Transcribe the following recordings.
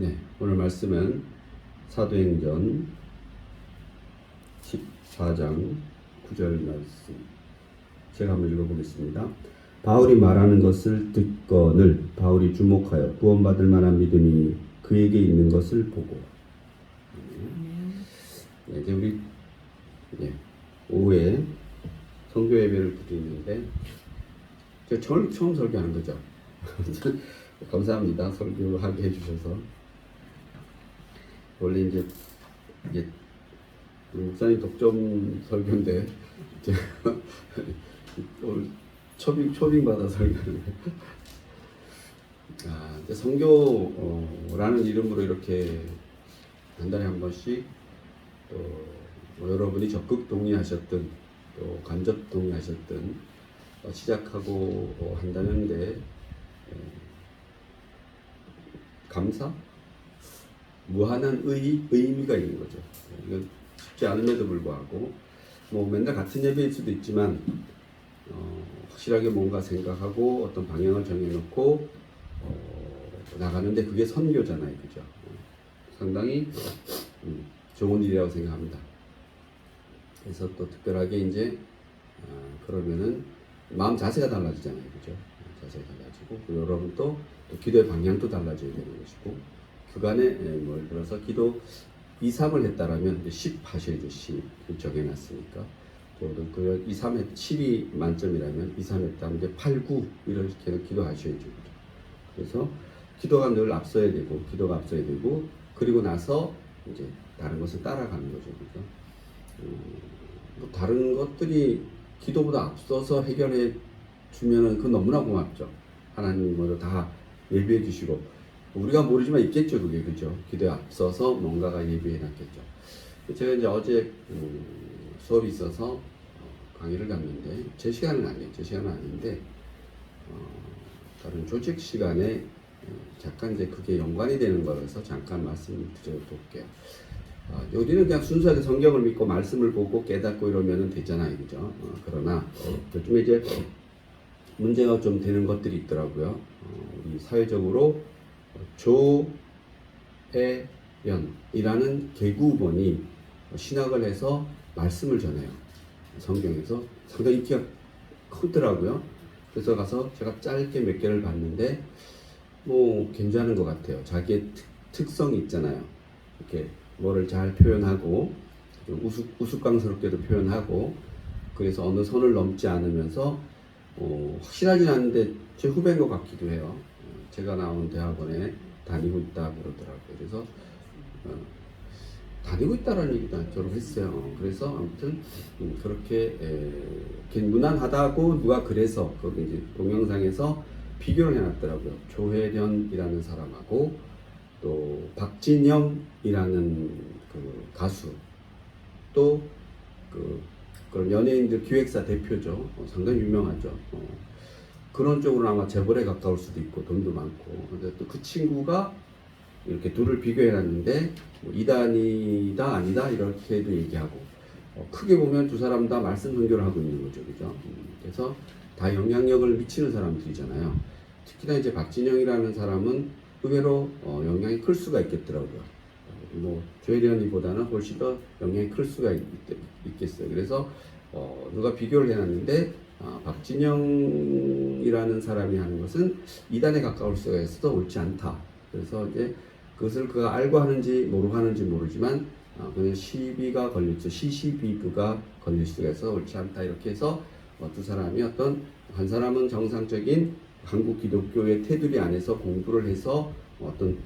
네, 오늘 말씀은 사도행전 14장 9절 말씀. 제가 한번 읽어보겠습니다. 바울이 말하는 것을 듣거늘 바울이 주목하여 구원받을 만한 믿음이 그에게 있는 것을 보고. 네, 이제 우리 오후에 성교 예배를 드리는데 제가 처음 설교하는 거죠. 감사합니다. 설교하게 해주셔서. 원래 이제 목사님 독점 설교인데 제가 오늘 초빙 받아 설교를 이제 성교라는 이름으로 이렇게 한 달에 한 번씩 또 여러분이 적극 동의하셨든 또 간접 동의하셨든 시작하고 한다는데 감사? 무한한 의미가 있는 거죠. 이건 쉽지 않음에도 불구하고 뭐 맨날 같은 예배일 수도 있지만 확실하게 뭔가 생각하고 어떤 방향을 정해놓고 나가는데 그게 선교잖아요, 그죠? 상당히 좋은 일이라고 생각합니다. 그래서 또 특별하게 이제 그러면은 마음 자세가 달라지잖아요, 그죠? 자세가 달라지고 그리고 여러분 또 기도의 방향도 달라져야 되는 것이고 그간에 뭐 예를 들어서 기도 2, 3을 했다라면 10 하셔야죠. 10 정해놨으니까 또 그 2, 3 했 10이 만점이라면 2, 3 했다면 이제 8, 9 이렇게 기도하셔야죠. 그래서 기도가 늘 앞서야 되고 기도가 앞서야 되고 그리고 나서 이제 다른 것을 따라가는 거죠. 그죠? 뭐 다른 것들이 기도보다 앞서서 해결해 주면은 그 너무나 고맙죠. 하나님으로 다 예비해 주시고 우리가 모르지만 있겠죠, 그게. 그죠? 기도에 앞서서 뭔가가 예비해 놨겠죠. 제가 이제 어제 수업이 있어서 강의를 갔는데 제 시간은 아니에요. 제 시간은 아닌데 다른 조직 시간에 잠깐 이제 그게 연관이 되는 거라서 잠깐 말씀을 드려볼게요. 여기는 그냥 순수하게 성경을 믿고 말씀을 보고 깨닫고 이러면 되잖아요, 그죠? 그러나 요즘에 이제 문제가 좀 되는 것들이 있더라고요. 우리 사회적으로 조혜연이라는 개구먼이 신학을 해서 말씀을 전해요. 성경에서 상당히 인기가 크더라고요. 그래서 가서 제가 짧게 몇 개를 봤는데 뭐 괜찮은 것 같아요. 자기의 특성이 있잖아요. 이렇게 뭐를 잘 표현하고 좀 우스꽝스럽게도 표현하고 그래서 어느 선을 넘지 않으면서 확실하진 않은데 제 후배인 것 같기도 해요. 제가 나온 대학원에 다니고 있다고 그러더라고요. 그래서 다니고 있다라는 얘기도 졸업했어요. 그래서 아무튼 그렇게 무난하다고 누가 그래서 거기 이제 동영상에서 비교를 해놨더라고요. 조혜련이라는 사람하고 또 박진영이라는 그 가수 또 그런 연예인들 기획사 대표죠. 상당히 유명하죠. 그런 쪽으로 아마 재벌에 가까울 수도 있고 돈도 많고. 근데 또 그 친구가 이렇게 둘을 비교해놨는데 뭐 이단이다 아니다 이렇게도 얘기하고 크게 보면 두 사람 다 말씀 선교를 하고 있는 거죠, 그죠? 그래서 다 영향력을 미치는 사람들이잖아요. 특히나 이제 박진영이라는 사람은 의외로 영향이 클 수가 있겠더라고요. 뭐 조혜련이보다는 훨씬 더 영향이 클 수가 있겠어요. 그래서 누가 비교를 해놨는데 박진영이라는 사람이 하는 것은 이단에 가까울 수가 있어서 옳지 않다. 그래서 이제 그것을 그가 알고 하는지 모르고 하는지 모르지만 그냥 시비가 걸릴수 시시비브가 걸릴 수가 있어서 옳지 않다. 이렇게 해서 두 사람이 한 사람은 정상적인 한국 기독교의 테두리 안에서 공부를 해서 어떤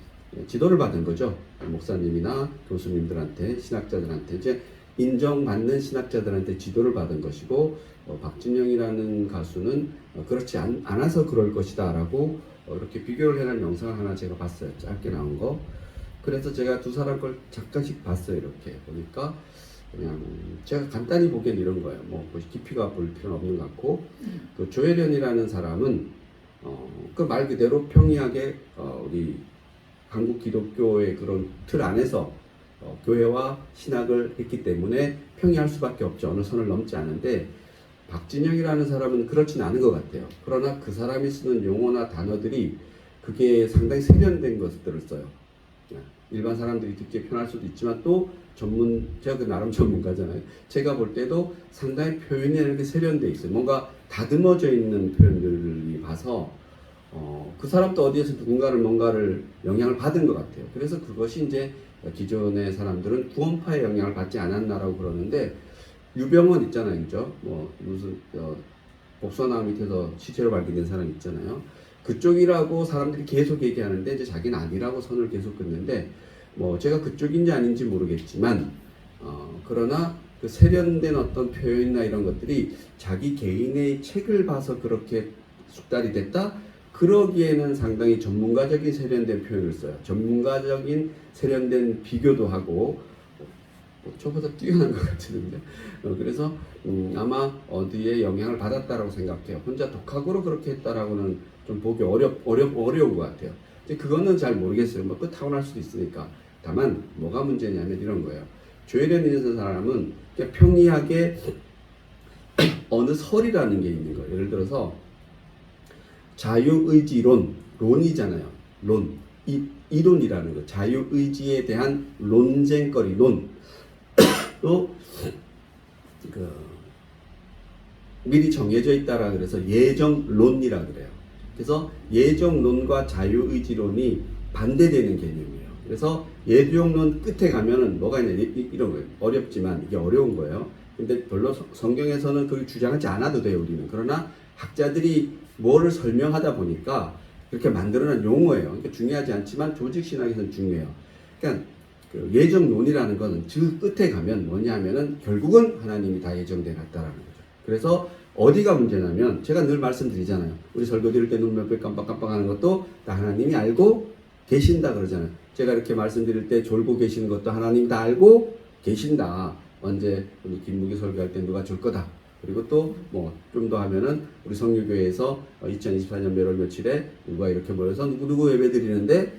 지도를 받은 거죠. 목사님이나 교수님들한테 신학자들한테 이제 인정받는 신학자들한테 지도를 받은 것이고 박진영이라는 가수는 그렇지 않아서 그럴 것이다 라고 이렇게 비교를 해놓은 영상을 하나 제가 봤어요. 짧게 나온 거. 그래서 제가 두 사람 걸 잠깐씩 봤어요. 이렇게 보니까 그냥 제가 간단히 보기엔 이런 거예요. 뭐 깊이가 볼 필요는 없는 것 같고 그 조혜련이라는 사람은 그 말 그대로 평이하게 우리 한국 기독교의 그런 틀 안에서 교회와 신학을 했기 때문에 평이할 수밖에 없죠. 어느 선을 넘지 않은데 박진영이라는 사람은 그렇진 않은 것 같아요. 그러나 그 사람이 쓰는 용어나 단어들이 그게 상당히 세련된 것들을 써요. 일반 사람들이 듣기에 편할 수도 있지만 또 제가 그 나름 전문가잖아요. 제가 볼 때도 상당히 표현이 이렇게 세련돼 있어요. 뭔가 다듬어져 있는 표현들이 봐서 그 사람도 어디에서 뭔가를 영향을 받은 것 같아요. 그래서 그것이 이제 기존의 사람들은 구원파의 영향을 받지 않았나라고 그러는데 유병원 있잖아요, 그죠? 무슨 복서나무 밑에서 시체로 발견된 사람 있잖아요. 그쪽이라고 사람들이 계속 얘기하는데 이제 자기는 아니라고 선을 계속 긋는데 제가 그쪽인지 아닌지 모르겠지만 그러나 그 세련된 어떤 표현이나 이런 것들이 자기 개인의 책을 봐서 그렇게 숙달이 됐다? 그러기에는 상당히 전문가적인 세련된 표현을 써요. 전문가적인 세련된 비교도 하고 저보다 뛰어난 것 같은데 그래서 아마 어디에 영향을 받았다라고 생각해요. 혼자 독학으로 그렇게 했다라고는 좀 보기 어려운 것 같아요. 이제 그거는 잘 모르겠어요. 그 타고날 수도 있으니까. 다만 뭐가 문제냐면 이런 거예요. 조혜련 있는 사람은 그냥 평이하게 어느 설이라는 게 있는 거예요. 예를 들어서 론이잖아요. 이론이라는 거. 자유의지에 대한 논쟁거리, 또 미리 정해져 있다라 그래서 예정론이라 그래요. 그래서 예정론과 자유의지론이 반대되는 개념이에요. 그래서 예정론 끝에 가면은 뭐가 있냐 이런 거예요. 어렵지만 이게 어려운 거예요. 근데 별로 성경에서는 그걸 주장하지 않아도 돼요, 우리는. 그러나 학자들이 뭐를 설명하다 보니까 그렇게 만들어낸 용어예요. 그러니까 중요하지 않지만 조직신학에서는 중요해요. 그러니까 그 예정론이라는 것은 그 끝에 가면 뭐냐 하면은 결국은 하나님이 다 예정돼 놨다라는 거죠. 그래서 어디가 문제냐면 제가 늘 말씀드리잖아요. 우리 설교 드릴 때 눈 몇 배 깜빡깜빡 하는 것도 다 하나님이 알고 계신다 그러잖아요. 제가 이렇게 말씀드릴 때 졸고 계시는 것도 하나님이 다 알고 계신다. 언제 우리 김무기 설교할 때 누가 줄 거다. 그리고 또 좀 더 하면은 우리 성유교회에서 2024년 몇월 며칠에 누가 이렇게 모여서 누구 예배 드리는데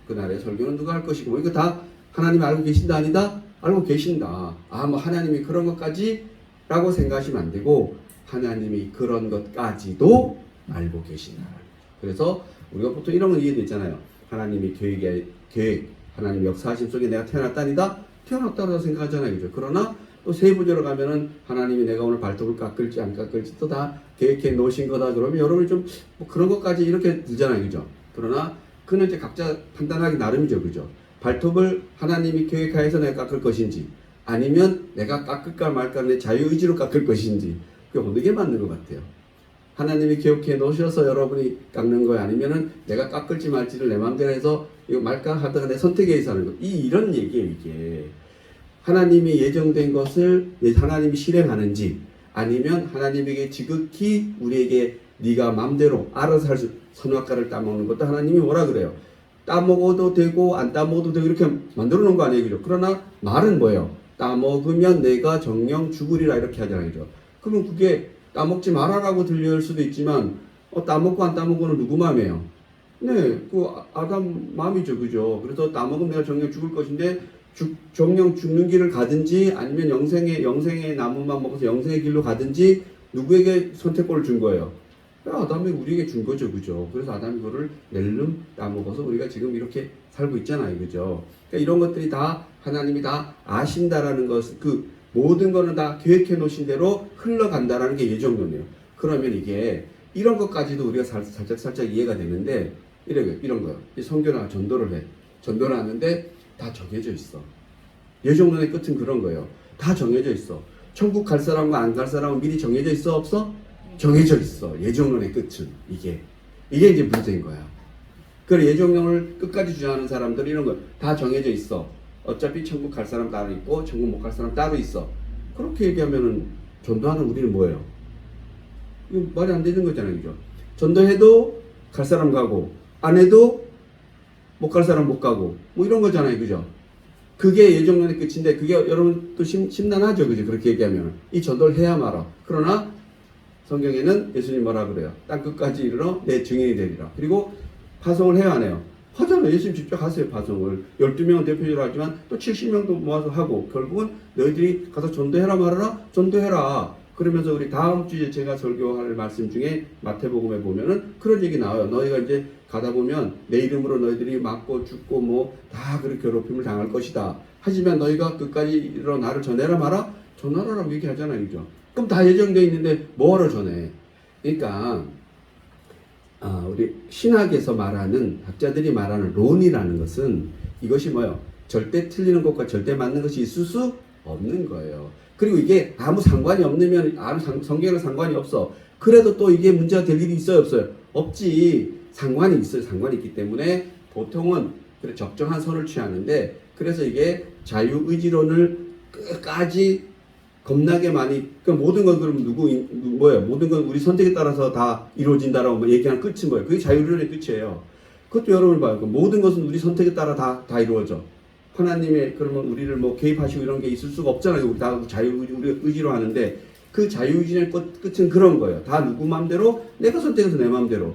그날의 설교는 누가 할 것이고 이거 다 하나님이 알고 계신다 아니다? 알고 계신다. 하나님이 그런 것까지라고 생각하시면 안 되고 하나님이 그런 것까지도 알고 계신다. 그래서 우리가 보통 이런 건 이해되잖아요. 하나님이 계획, 하나님 역사하심 속에 내가 태어났다니다? 태어났다고 생각하잖아요. 그죠? 그러나 또 세부적으로 가면은 하나님이 내가 오늘 발톱을 깎을지 안 깎을지 또 다 계획해 놓으신 거다. 그러면 여러분이 좀 그런 것까지 이렇게 들잖아요. 그죠? 그러나 그는 이제 각자 판단하기 나름이죠. 그죠? 발톱을 하나님이 계획하여서 내가 깎을 것인지 아니면 내가 깎을까 말까 내 자유의지로 깎을 것인지 그게 어느 게 맞는 것 같아요. 하나님이 기억해 놓으셔서 여러분이 깎는 거야 아니면은 내가 깎을지 말지를 내 마음대로 해서 이거 말까 하다가 내 선택에 의해서 하는 거. 이런 얘기예요. 이게 하나님이 예정된 것을 하나님이 실행하는지 아니면 하나님에게 지극히 우리에게 네가 마음대로 알아서 할 수 선악과를 따먹는 것도 하나님이 뭐라 그래요? 따먹어도 되고 안 따먹어도 되고 이렇게 만들어 놓은 거 아니에요. 그죠? 그러나 말은 뭐예요? 따먹으면 내가 정령 죽으리라 이렇게 하잖아요. 그죠? 그러면 그게 따먹지 말아라고 들릴 수도 있지만 따먹고 안 따먹고는 누구 마음이에요? 네, 그 아담 마음이죠. 그죠? 그래서 따먹으면 내가 정령 죽을 것인데 정령 죽는 길을 가든지 아니면 영생의 나무만 먹어서 영생의 길로 가든지 누구에게 선택권을 준 거예요? 아담이 우리에게 준 거죠. 그죠? 그래서 아담이 그거를 낼름 따먹어서 우리가 지금 이렇게 살고 있잖아요. 그죠? 그러니까 이런 것들이 다 하나님이 다 아신다라는 것, 그 모든 거는 다 계획해 놓으신 대로 흘러간다라는 게 예정론이에요. 그러면 이게 이런 것까지도 우리가 살짝 이해가 되는데 이런 거요. 이 성교나 전도를 해. 전도를 하는데 다 정해져 있어. 예정론의 끝은 그런 거예요. 다 정해져 있어. 천국 갈 사람과 안 갈 사람은 미리 정해져 있어 없어? 정해져 있어. 예정론의 끝은 이게 이제 문제인 거야. 그래 예정론을 끝까지 주장하는 사람들 이런 거 다 정해져 있어. 어차피 천국 갈 사람 따로 있고 천국 못 갈 사람 따로 있어. 그렇게 얘기하면은 전도하는 우리는 뭐예요? 이거 말이 안 되는 거잖아요. 그죠? 전도해도 갈 사람 가고 안 해도 못 갈 사람 못 가고 이런 거잖아요. 그죠? 그게 예정론의 끝인데 그게 여러분 또 심란하죠. 그죠? 그렇게 얘기하면 이 전도를 해야 말아. 그러나 성경에는 예수님 뭐라 그래요? 땅 끝까지 이르러 내 증인이 되리라. 그리고 파송을 해야 하네요. 하잖아요. 예수님 직접 하세요. 파송을. 12명은 대표적으로 하지만 또 70명도 모아서 하고 결국은 너희들이 가서 전도해라 말아라? 전도해라. 그러면서 우리 다음 주에 제가 설교할 말씀 중에 마태복음에 보면은 그런 얘기 나와요. 너희가 이제 가다 보면 내 이름으로 너희들이 맞고 죽고 뭐 다 그렇게 괴롭힘을 당할 것이다. 하지만 너희가 끝까지 이르러 나를 전해라 마라? 전하라라고 얘기하잖아요. 그죠? 그럼 다 예정되어 있는데 뭐하러 전해? 그러니까 우리 신학에서 말하는 학자들이 말하는 론이라는 것은 이것이 뭐예요? 절대 틀리는 것과 절대 맞는 것이 있을 수 없는 거예요. 그리고 이게 아무 상관이 없으면 성경과 상관이 없어. 그래도 또 이게 문제가 될 일이 있어요, 없어요? 없지. 상관이 있어요. 상관이 있기 때문에 보통은 그래 적정한 선을 취하는데, 그래서 이게 자유의지론을 끝까지 겁나게 많이, 그 모든 건 그럼 뭐예요? 모든 건 우리 선택에 따라서 다 이루어진다라고 얘기하는 끝이 뭐예요? 그게 자유의지론의 끝이에요. 그것도 여러분 봐요. 모든 것은 우리 선택에 따라 다 이루어져. 하나님의 그러면 우리를 뭐 개입하시고 이런 게 있을 수가 없잖아요. 우리 다 자유의지로 하는데 그 자유의지의 끝은 그런 거예요. 다 누구 마음대로? 내가 선택해서 내 마음대로.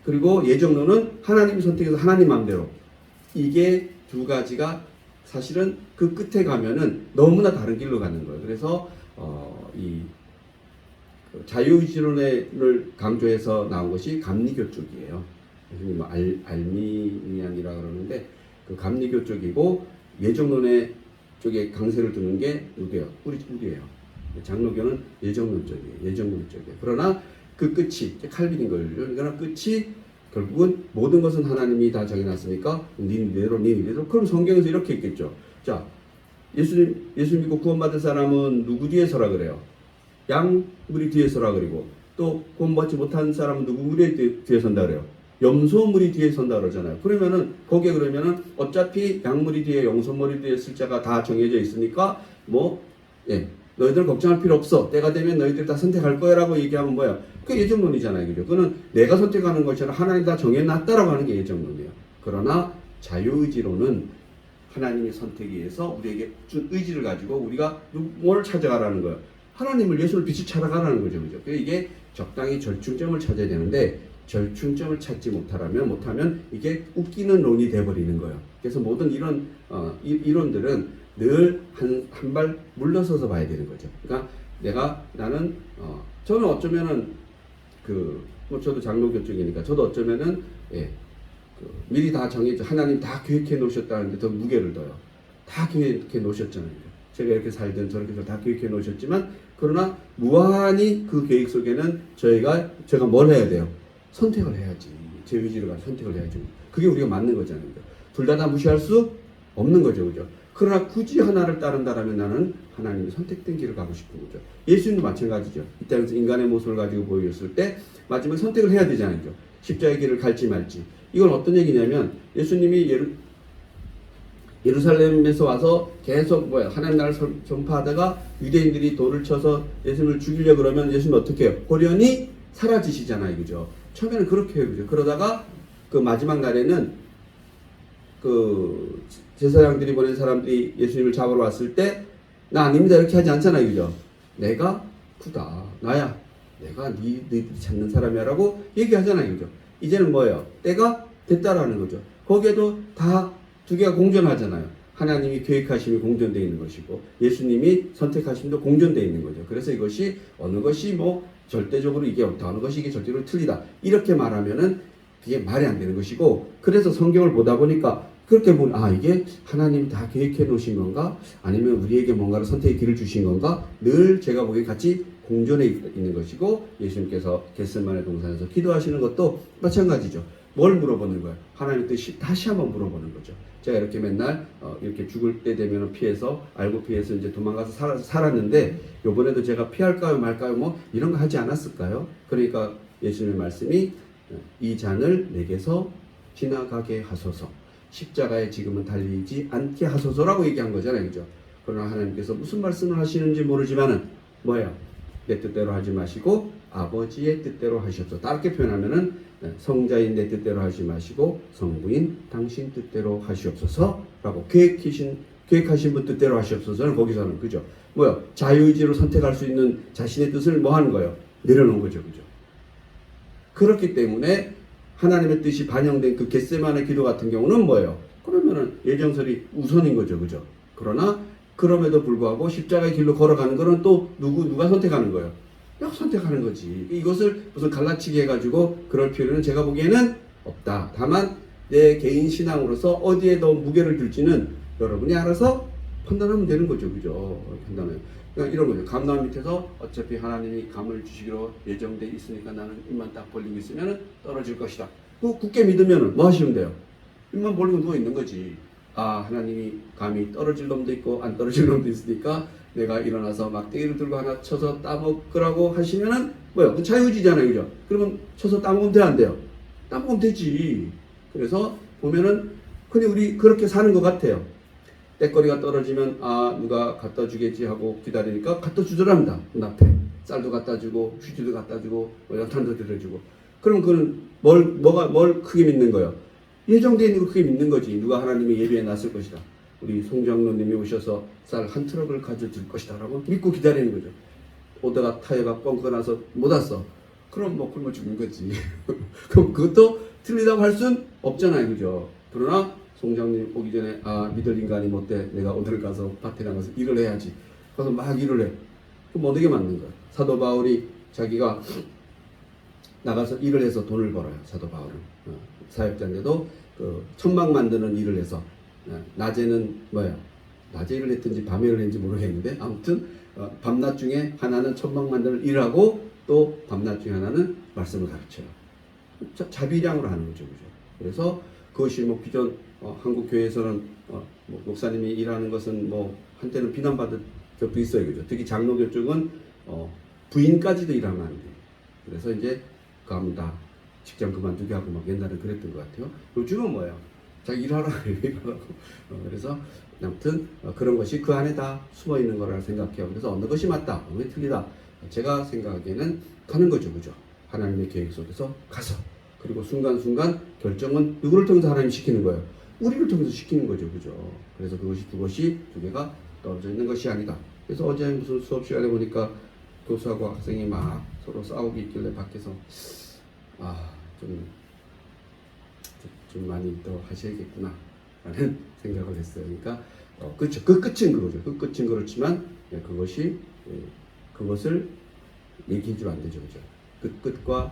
그리고 예정론은 하나님이 선택해서 하나님 마음대로. 이게 두 가지가 사실은 그 끝에 가면은 너무나 다른 길로 가는 거예요. 그래서 이 자유의지론을 강조해서 나온 것이 감리교 쪽이에요. 뭐 알미니안이라 그러는데 그 감리교 쪽이고, 예정론의 쪽에 강세를 두는 게 누구예요? 우리예요. 장로교는 예정론 쪽이에요. 그러나 그 끝이 칼빈인 거예요. 그러나 끝이 결국은 모든 것은 하나님이 다 정해놨으니까 네 이대로. 그럼 성경에서 이렇게 있겠죠. 자, 예수 믿고 구원받은 사람은 누구 뒤에 서라 그래요? 양무리 뒤에 서라 그리고, 또 구원받지 못한 사람은 누구 무리 뒤에 선다 그래요? 염소무리 뒤에 선다 그러잖아요. 그러면은 거기에 그러면은 어차피 양무리 뒤에 염소무리 뒤에 숫자가 다 정해져 있으니까 너희들 걱정할 필요 없어. 때가 되면 너희들 다 선택할 거야라고 얘기하면 뭐야? 그게 예정론이잖아요. 그죠? 그거는 내가 선택하는 것이 아니라 하나님 다 정해놨다라고 하는 게 예정론이에요. 그러나 자유의지론은 하나님의 선택에 의해서 우리에게 준 의지를 가지고 우리가 뭘 찾아가라는 거예요? 하나님을, 예수를 빛을 찾아가라는 거죠. 그죠? 그래서 이게 적당히 절충점을 찾아야 되는데, 절충점을 찾지 못하면 이게 웃기는 론이 돼버리는 거예요. 그래서 모든 이런 이론들은 늘 한 발 물러서서 봐야 되는 거죠. 그러니까 나는 저는 어쩌면은 저도 장로교 쪽이니까 저도 어쩌면은 미리 다 정해져 하나님 다 계획해 놓으셨다는데 더 무게를 둬요. 다 계획해 놓으셨잖아요. 제가 이렇게 살든 저렇게 다 계획해 놓으셨지만, 그러나 무한히 그 계획 속에는 제가 뭘 해야 돼요? 선택을 해야지. 제 의지를 가지고 선택을 해야지. 그게 우리가 맞는 거잖아요. 둘 다 무시할 수 없는 거죠. 그죠? 그러나 굳이 하나를 따른다라면 나는 하나님의 선택된 길을 가고 싶은 거죠. 예수님도 마찬가지죠. 이 땅에서 인간의 모습을 가지고 보였을 때 마지막에 선택을 해야 되잖아요. 십자가의 길을 갈지 말지. 이건 어떤 얘기냐면, 예수님이 예루살렘에서 와서 계속 하나님 나라를 전파하다가 유대인들이 돌을 쳐서 예수님을 죽이려고 그러면 예수님은 어떻게 해요? 호련히 사라지시잖아요. 그죠? 처음에는 그렇게 해요. 그죠? 그러다가 그 마지막 날에는 그 제사장들이 보낸 사람들이 예수님을 잡으러 왔을 때, 나 아닙니다 이렇게 하지 않잖아요. 그죠? 내가 구다. 나야. 내가 네 찾는 사람이야라고 얘기하잖아요. 그죠? 이제는 뭐예요? 때가 됐다라는 거죠. 거기에도 다 두 개가 공존하잖아요. 하나님이 계획하심이 공존되어 있는 것이고, 예수님이 선택하심도 공존되어 있는 거죠. 그래서 이것이 어느 것이 절대적으로 이게 어느 것이 이게 절대로 틀리다, 이렇게 말하면은 그게 말이 안 되는 것이고, 그래서 성경을 보다 보니까 그렇게 보면 이게 하나님이 다 계획해 놓으신 건가? 아니면 우리에게 뭔가를 선택의 길을 주신 건가? 늘 제가 보기에 같이 공존해 있는 것이고, 예수님께서 겟세마네 동산에서 기도하시는 것도 마찬가지죠. 뭘 물어보는 거예요? 하나님 뜻이 다시 한번 물어보는 거죠. 제가 이렇게 맨날 이렇게 죽을 때 되면 알고 피해서 이제 도망가서 살았는데, 요번에도 제가 피할까요 말까요 이런 거 하지 않았을까요? 그러니까 예수님의 말씀이 이 잔을 내게서 지나가게 하소서, 십자가에 지금은 달리지 않게 하소서라고 얘기한 거잖아요. 그죠? 그러나 하나님께서 무슨 말씀을 하시는지 모르지만은 내 뜻대로 하지 마시고 아버지의 뜻대로 하시옵소서. 다르게 표현하면은 성자인 내 뜻대로 하지 마시고 성부인 당신 뜻대로 하시옵소서라고, 계획하신 분 뜻대로 하시옵소서는 거기서는 그죠? 자유의지로 선택할 수 있는 자신의 뜻을 하는 거예요? 내려놓은 거죠. 그죠? 그렇기 때문에 하나님의 뜻이 반영된 그 겟세마네 기도 같은 경우는 그러면은 예정설이 우선인 거죠. 그죠? 그러나 그럼에도 불구하고 십자가의 길로 걸어가는 거는 또 누가 선택하는 거예요? 그냥 선택하는 거지. 이것을 무슨 갈라치기 해가지고 그럴 필요는 제가 보기에는 없다. 다만 내 개인 신앙으로서 어디에 더 무게를 둘지는 여러분이 알아서 판단하면 되는 거죠. 그죠? 판단을. 그러니까 이런 거죠. 감나무 밑에서 어차피 하나님이 감을 주시기로 예정돼 있으니까 나는 입만 딱 벌리고 있으면 떨어질 것이다. 그 굳게 믿으면 뭐 하시면 돼요? 입만 벌리고 누워 있는 거지. 아, 하나님이 감이 떨어질 놈도 있고 안 떨어질 놈도 있으니까 내가 일어나서 막대기를 들고 하나 쳐서 따먹으라고 하시면은 뭐야? 그 자유의지잖아요. 그죠? 그러면 쳐서 따먹으면 돼, 안 돼요? 따먹으면 되지. 그래서 보면은 흔히 우리 그렇게 사는 것 같아요. 때거리가 떨어지면 아, 누가 갖다 주겠지 하고 기다리니까 갖다 주더랍니다. 눈앞에 쌀도 갖다 주고 휴지도 갖다 주고 연탄도 들어주고. 그럼 그는 뭘 크게 믿는 거예요? 예정되어 있는 걸 크게 믿는 거지. 누가 하나님의 예배에 났을 것이다. 우리 송장로님이 오셔서 쌀 한 트럭을 가져줄 것이다 라고 믿고 기다리는 거죠. 오다가 타이어가 뻥커 나서 못 왔어. 그럼 뭐 굶어 죽는 거지. 그럼 그것도 틀리다고 할 순 없잖아요. 그죠? 그러나 송장님 오기 전에 아, 믿을 인간이 못돼. 내가 오늘 가서 밭에 나가서 일을 해야지. 가서 막 일을 해. 그럼 어떻게 맞는 거야? 사도 바울이 자기가 나가서 일을 해서 돈을 벌어요. 사도 바울은. 사역자인데도 그 천막 만드는 일을 해서 낮에는 뭐야? 낮에 일을 했든지 밤에 일을 했는지 모르겠는데 아무튼 밤낮 중에 하나는 천막 만드는 일을 하고 또 밤낮 중에 하나는 말씀을 가르쳐요. 자비량으로 하는 거죠. 그죠? 그래서 그것이 뭐 기존 한국 교회에서는 뭐 목사님이 일하는 것은 뭐 한때는 비난받은 적도 있어요. 그죠? 특히 장로교 쪽은 부인까지도 일하면 안 돼요. 그래서 이제 그하면 다 직장 그만두게 하고 막 옛날에 그랬던 것 같아요. 요즘은 뭐예요? 자기 일하라고 일하라고. 그래서 아무튼 그런 것이 그 안에 다 숨어 있는 거라 생각해요. 그래서 어느 것이 맞다, 어느 것이 틀리다. 제가 생각하기에는 가는 거죠, 그죠? 하나님의 계획 속에서 가서 그리고 순간순간 결정은 누구를 통해서 하나님 시키는 거예요? 우리를 통해서 시키는 거죠, 그죠? 그래서 그것이 두 개가 떨어져 있는 것이 아니다. 그래서 어제 무슨 수업 시간에 보니까 교수하고 학생이 막 서로 싸우고 있길래 밖에서 좀 많이 더 하셔야겠구나 라는 생각을 했어요. 그러니까 그렇죠. 그 끝은 그거죠. 그 끝은 그렇지만 그것을 얘기해 주면 안 되죠. 그죠? 그 끝과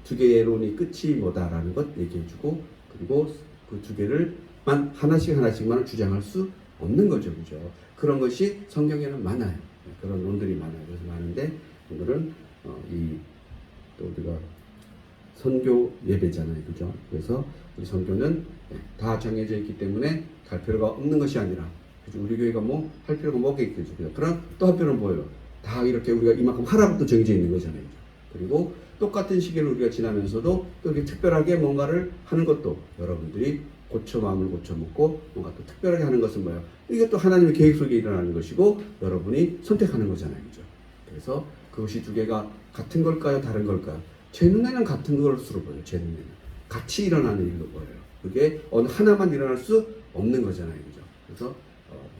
두 개론이 끝이 뭐다라는 것 얘기해 주고 그리고 그 두 개를만 하나씩만 주장할 수 없는 거죠. 그죠? 그런 것이 성경에는 많아요. 그런 논들이 많아요. 그래서 많은데 오늘은 또 우리가 선교 예배잖아요. 그죠? 그래서 우리 선교는 다 정해져 있기 때문에 갈 필요가 없는 것이 아니라 그죠? 우리 교회가 뭐 할 필요가 뭐겠죠. 그럼 또 할 필요는 뭐예요? 다 이렇게 우리가 이만큼 하라고 또 정해져 있는 거잖아요. 그리고 똑같은 시기를 우리가 지나면서도 또 이렇게 특별하게 뭔가를 하는 것도 여러분들이 마음을 고쳐먹고 뭔가 또 특별하게 하는 것은 뭐예요? 이게 또 하나님의 계획 속에 일어나는 것이고 여러분이 선택하는 거잖아요. 그죠? 그래서 그것이 두 개가 같은 걸까요? 다른 걸까요? 제 눈에는 같은 것으로 보여요. 제 눈에는. 같이 일어나는 일로 보여요. 그게 어느 하나만 일어날 수 없는 거잖아요. 그죠? 그래서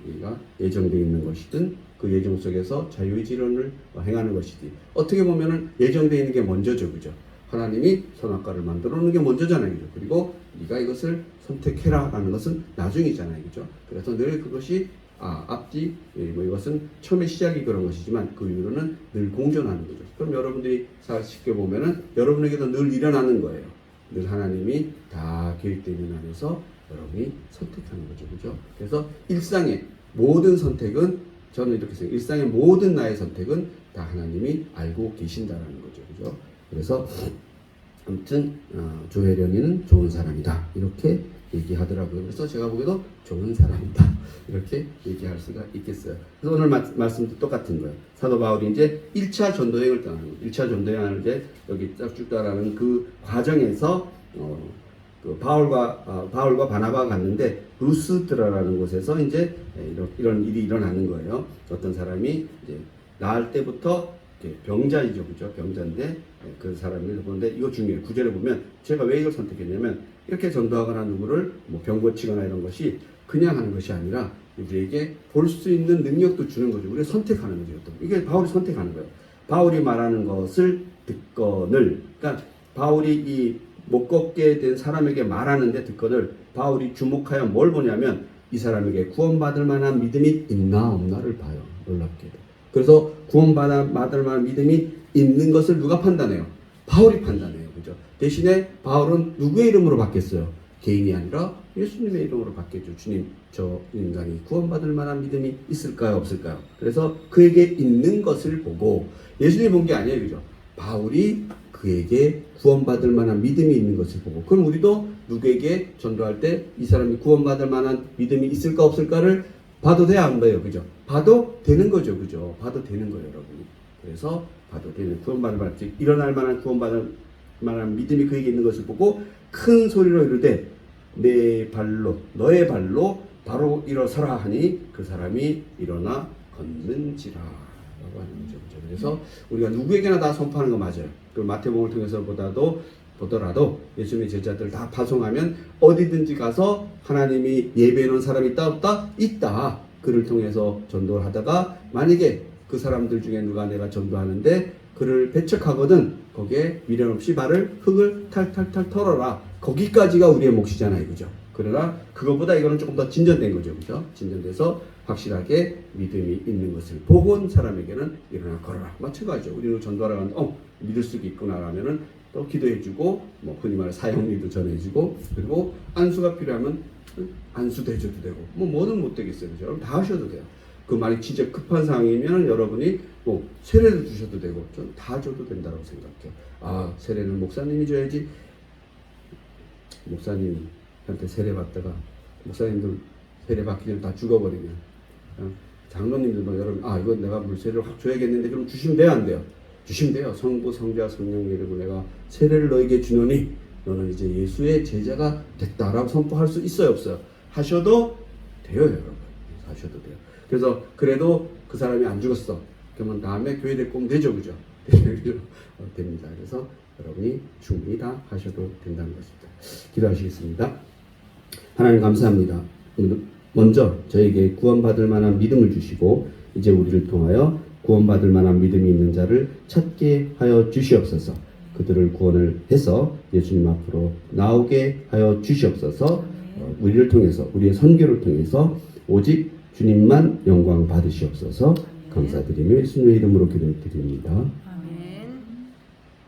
우리가 예정되어 있는 것이든 그 예정 속에서 자유의지론을 행하는 것이지. 어떻게 보면은 예정되어 있는 게 먼저죠. 그죠? 하나님이 선악과를 만들어 놓은 게 먼저잖아요. 그죠? 그리고 네가 이것을 선택해라 라는 것은 나중이잖아요. 그죠? 그래서 늘 그것이 앞뒤 뭐 이것은 처음에 시작이 그런 것이지만 그 이후로는 늘 공존하는 거죠. 그럼 여러분들이 쉽게 보면은 여러분에게도 늘 일어나는 거예요. 늘 하나님이 다 계획되어 있는 안에서 여러분이 선택하는 거죠. 그죠? 그래서 일상의 모든 선택은 저는 이렇게 생각해요. 일상의 모든 나의 선택은 다 하나님이 알고 계신다라는 거죠. 그죠? 그래서 아무튼 조혜련이는 좋은 사람이다. 이렇게 얘기하더라고요. 그래서 제가 보기에도 좋은 사람이다. 이렇게 얘기할 수가 있겠어요. 그래서 오늘 말씀도 똑같은 거예요. 사도 바울이 이제 1차 전도여행을 떠나는 거예요. 1차 전도여행을 이제 여기 쭉 따라가는 그 과정에서 그 바울과 바나바가 갔는데 루스드라라는 곳에서 이제 이런 일이 일어나는 거예요. 어떤 사람이 이제 나을 때부터 병자이죠, 그죠? 병자인데 그 사람을 보는데 이거 중요해요. 구절에 보면 제가 왜 이걸 선택했냐면 이렇게 전도하거나 누구를 뭐 병 고치거나 이런 것이 그냥 하는 것이 아니라 우리에게 볼 수 있는 능력도 주는 거죠. 우리가 선택하는 거죠. 이게 바울이 선택하는 거예요. 바울이 말하는 것을 듣건을, 그러니까 바울이 이 못 걷게 된 사람에게 말하는데 듣건을 바울이 주목하여 뭘 보냐면 이 사람에게 구원받을 만한 믿음이 있나 없나를 봐요. 놀랍게도. 그래서 구원받을 만한 믿음이 있는 것을 누가 판단해요? 바울이 판단해요. 그죠? 대신에 바울은 누구의 이름으로 바뀌었어요? 개인이 아니라 예수님의 이름으로 바뀌었죠. 주님, 저 인간이 구원받을 만한 믿음이 있을까요? 없을까요? 그래서 그에게 있는 것을 보고, 예수님이 본 게 아니에요. 그죠? 바울이 그에게 구원받을 만한 믿음이 있는 것을 보고, 그럼 우리도 누구에게 전도할 때 이 사람이 구원받을 만한 믿음이 있을까 없을까를 봐도 돼야 안 돼요. 그죠? 봐도 되는 거죠. 그죠? 봐도 되는 거예요, 여러분이. 그래서 봐도 되는, 구원받을 만한, 즉 일어날 만한 구원받을 만한 믿음이 그에게 있는 것을 보고 큰 소리로 이르되 내 발로, 너의 발로 바로 일어서라 하니 그 사람이 일어나 걷는지라 라고 하는 거죠. 그래서 우리가 누구에게나 다 선포하는 거 맞아요. 그 마태복음을 통해서 보더라도 예수님의 제자들 다 파송하면 어디든지 가서 하나님이 예배해 놓은 사람이 있다 없다? 있다. 그를 통해서 전도를 하다가 만약에 그 사람들 중에 누가 내가 전도하는데 그를 배척하거든 거기에 미련 없이 흙을 탈탈탈 털어라. 거기까지가 우리의 몫이잖아요. 그죠? 그러나 그것보다 이거는 조금 더 진전된 거죠. 그죠? 진전돼서 확실하게 믿음이 있는 것을 보고 온 사람에게는 일어나 걸어라. 마찬가지죠. 우리는 전도하러 가는데 믿을 수 있구나 하면은 또 기도해주고 뭐 흔히 말해 사형리도 전해주고 그리고 안수가 필요하면 안수도 해줘도 되고 뭐는 못 되겠어요. 그죠? 여러분 다 하셔도 돼요. 그 말이 진짜 급한 상황이면 여러분이 뭐 세례도 주셔도 되고 좀 다 줘도 된다고 생각해요. 아, 세례는 목사님이 줘야지. 목사님한테 세례 받다가 목사님들 세례 받기 전에 다 죽어버리면 장로님들 뭐 여러분 이건 내가 물세례를 확 줘야겠는데 그럼 주시면 돼요 안 돼요? 주시면 돼요. 성부 성자 성령 이름으로 내가 세례를 너에게 주노니 너는 이제 예수의 제자가 됐다라고 선포할 수 있어요 없어요? 하셔도 돼요 여러분. 하셔도 돼요. 그래서 그래도 그 사람이 안 죽었어. 그러면 다음에 교회 데리고 오면 되죠. 그죠? 됩니다. 그래서 여러분이 충분히 다 하셔도 된다는 것입니다. 기도하시겠습니다. 하나님 감사합니다. 먼저 저에게 구원받을 만한 믿음을 주시고 이제 우리를 통하여 구원받을 만한 믿음이 있는 자를 찾게 하여 주시옵소서. 그들을 구원을 해서 예수님 앞으로 나오게 하여 주시옵소서. 우리를 통해서 우리의 선교를 통해서 오직 주님만 영광 받으시옵소서. 감사드리며 예수님의 이름으로 기도드립니다.